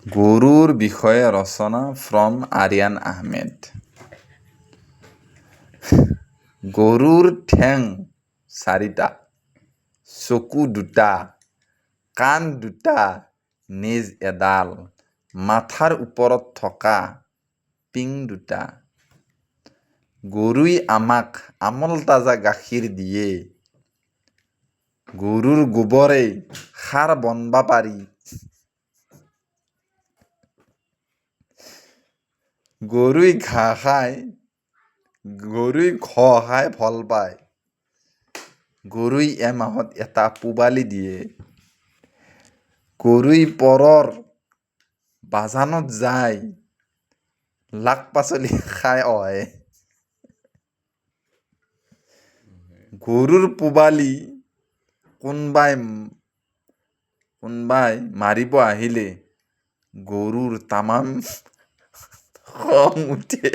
গৰুৰ বিষয়ে ৰচনা ফ্ৰম আৰিয়ান আহমেদ। গৰুৰ ঠেং 4টা, চকু 2টা, কাণ 2টা, নেজ এডাল, মাথাৰ ওপৰত থকা পিং 2টা। গৰুই আমাক আমল তাজা গাখীৰ দিয়ে। গৰুৰ গোবৰেই সাৰ বনবা পাৰি। গৰুই ঘাঁহ খাই ভাল পায়। গৰুই এমাহত এটা পোৱালি দিয়ে। গৰুই পৰৰ বাজানত যায়, শাক পাচলি খাই অহে। গৰুৰ পোৱালি কোনবাই মাৰিব আহিলে গৰুৰ তামাম খং উঠে।